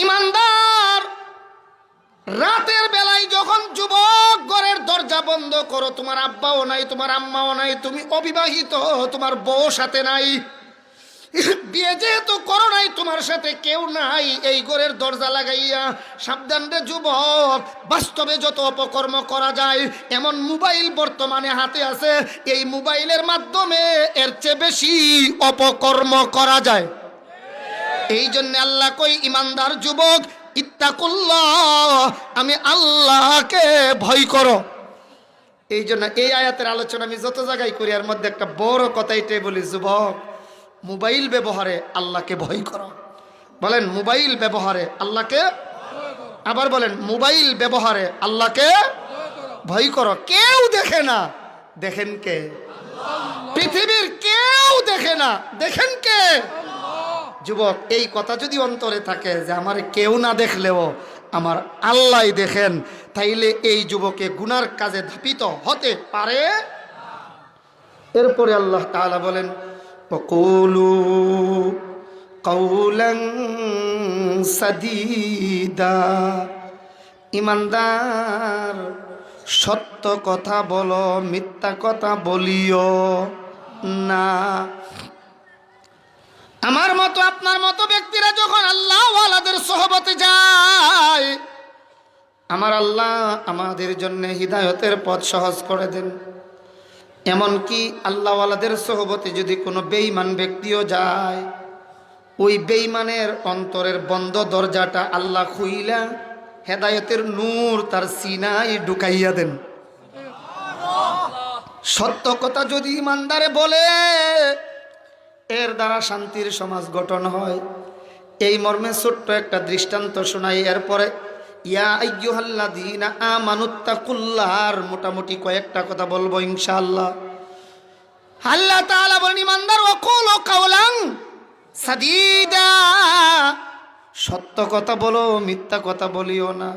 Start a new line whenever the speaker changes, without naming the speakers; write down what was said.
ইমানদার, রাতের বেলায় যখন যুবক ঘরের দরজা বন্ধ করো, তোমার আব্বাও নাই, তোমার আম্মাও নাই, তুমি অবিবাহিত, তোমার বউ সাথে নাই, বিয়ে যেহেতু করো নাই, তোমার সাথে কেউ নাই, এই ঘরের দরজা লাগাইয়া সাবধান রে যুবক, বাস্তবে যত অপকর্ম করা যায়, এমন মোবাইল বর্তমানে হাতে আছে, এই মোবাইলের মাধ্যমে এর চেয়ে বেশি অপকর্ম করা যায়। এই জন্য আল্লাহ কই, ইমানদার যুবক, ইত্তাকুল্লাহ, আমি আল্লাহকে ভয় করো। এই জন্য এই আয়াতের আলোচনা আমি যত জায়গায় করি, এর মধ্যে একটা বড় কথা এটাই বলি, যুবক, মোবাইল ব্যবহারে আল্লাহকে ভয় করো। বলেন মোবাইল ব্যবহারে আল্লাহকে, আবার বলেন মোবাইল ব্যবহারে আল্লাহকে ভয় করো। কেউ দেখে না, দেখেন কে? পৃথিবীর কেউ দেখে না, দেখেন কে? যুবক, এই কথা যদি অন্তরে থাকে যে আমার কেউ না দেখলেও আমার আল্লাহ দেখেন, তাইলে এই যুবকে গুনার কাজে ধাপিত হতে পারে। এরপরে আল্লাহ তাআলা বলেন, ওয়াকুলু কাওলান সাদীদা, ইমানদার, সত্য কথা বলো, মিথ্যা কথা বলিও না। আমার মতো আপনার মতো ব্যক্তিরা যখন আল্লাহ ওয়ালাদের সোহবতে যায়, আমার আল্লাহ আমাদের জন্য হিদায়তের পথ সহজ করে দেন। এমনকি আল্লাহ ওয়ালাদের সোহবতে যদি কোনো বেঈমান ব্যক্তিও যায়, ওই বেঈমানের অন্তরের বন্ধ দরজাটা আল্লাহ খুইলা হেদায়তের নূর তার সিনায় ঢুকাইয়া দেন। সত্য কথা যদি ইমানদারে বলে, এর দ্বারা শান্তির সমাজ গঠন হয়। এই মর্মে ছোট্ট একটা দৃষ্টান্ত শোনাই, এরপরে ইয়া আইয়ুহাল্লাযীনা আমানুত্তাকুল্লাহর মোটামুটি কয়েকটা কথা বলবো ইনশাআল্লাহ। আল্লাহ তাআলা বলেন, ইমানদার, ওয়াকুলু কাওলান সাদীদা, সত্য কথা বলো, মিথ্যা কথা বলিও না।